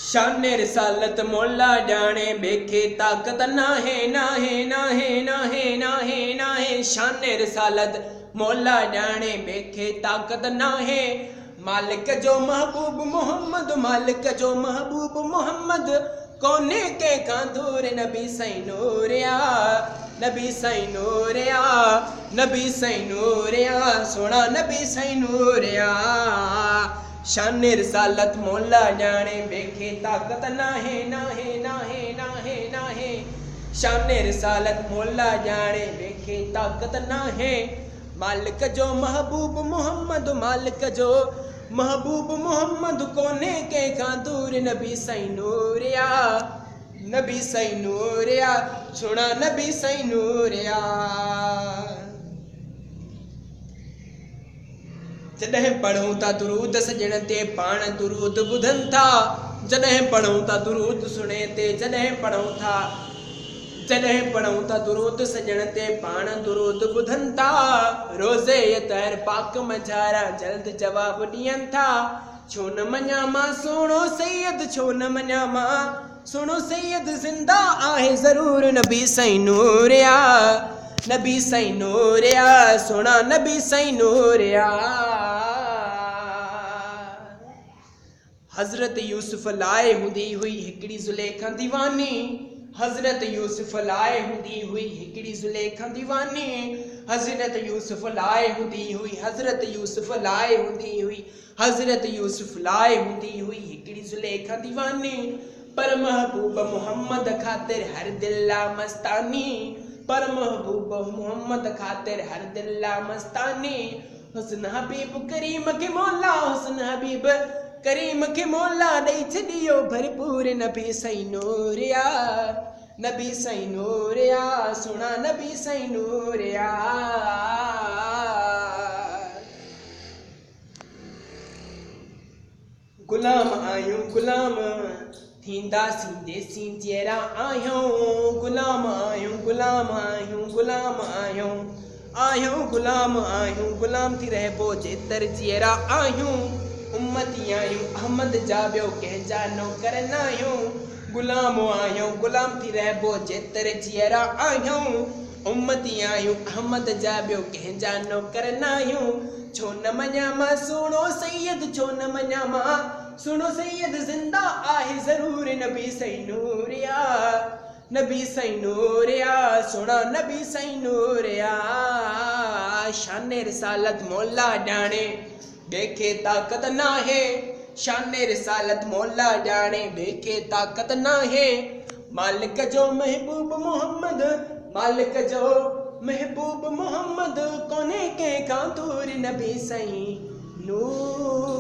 शाने रिसालत मौला जाने बेखे ताकत नाहे नाहे नाहे नाहे नाहे नाहे। शाने रिसालत मौला जाने बेखे ताकत नाहे। मालिक जो महबूब मोहम्मद, मालिक जो महबूब मोहम्मद, कोने के कांदूर नबी सई नूरिया, नबी सई नूरिया, नबी सई नूरिया, सोना नबी सई नूरिया। शाने रिसालत मौला जाने बेखे ताकत नाहे नाहे नाहे नाहे नाहे। शाने रिसालत मौला जाने बेखे ताकत नाहे। मालिक जो महबूब मोहम्मद, मालिक जो महबूब मोहम्मद, कोने के कांदूर नबी सई नूरिया, नबी सई नूरिया, सुना नबी सई नूरिया। जॾहिं पढ़ूं था दुरूद सजण ते पाण दुरूद ॿुधनि था। जॾहिं पढ़ूं था दुरूद सुणे ते, जॾहिं पढ़ूं था दुरूद सजण ते पाण दुरूद ॿुधनि था। रोज़े यतर पाक मझारा जल्द जवाब ॾियनि था। छो न मञा मां सोणो सैयद, छो न मञा मां सोणो सैयद, ज़िंदा आहे ज़रूर नबी सई नूरिया, नबी सई नूरिया, सोना नबी सई नूरिया। हज़रत यूसुफ लाए हूंदी हुई हिकिड़ी ज़ुलेखा दीवानी। हज़रत यूसुफ लाए हूंदी हुई हिकिड़ी ज़ुलेखा दीवानी। हज़रत यूसुफ लाए हूंदी हुई, हज़रत यूसुफ लाए हूंदी हुई, हज़रत यूसुफ लाए हूंदी हुई हिकिड़ी ज़ुलेखा दीवानी। पर महबूब मोहम्मद ख़ातिर हर दिल्ला मस्तानी, पर महबूब मोहम्मद ख़ातिर हर दिल्ला मस्तानी। हुस्न हबीब करीम के मौला, हुस्न हबीब करीम के मौला, ॾेई छॾियो भरपूर नबी सई नूरिया, नबी सई नूरिया, सुना नबी सई नूरिया। गुलाम आहियूं गुलाम थींदासीं देसी जहिड़ा आहियूं। गुलाम आहियूं गुलाम आहियूं गुलाम आहियूं आहियूं गुलाम आहियूं, गुलाम थी रहिबो जेतर जहिड़ा आहियूं। उम्मती आहियूं अहमद जा ॿियो कंहिंजा नौकर न आहियूं। गुलाम आहियूं गुलाम थी रहिबो जेतर जहिड़ा आहियूं। उम्मती आहियूं अहमद जा ॿियो कंहिंजा नौकर न आहियूं। छो न मञा मां सोणो सैयद, छो न मञा मां सोणो सैयद, ज़िंदा आहे ज़रूर नबी सई नूरिया, नबी सई नूरिया, सोना नबी सई नूरिया। शाने रिसालत मौला जाने बेखे ताकत नाहे। शाने रिसालत मौला जाने बेखे ताकत नाहे। मालिक जो महबूब मोहम्मद, मालिक जो महबूब मोहम्मद, कोने के कांदूर नबी सई नूरिया।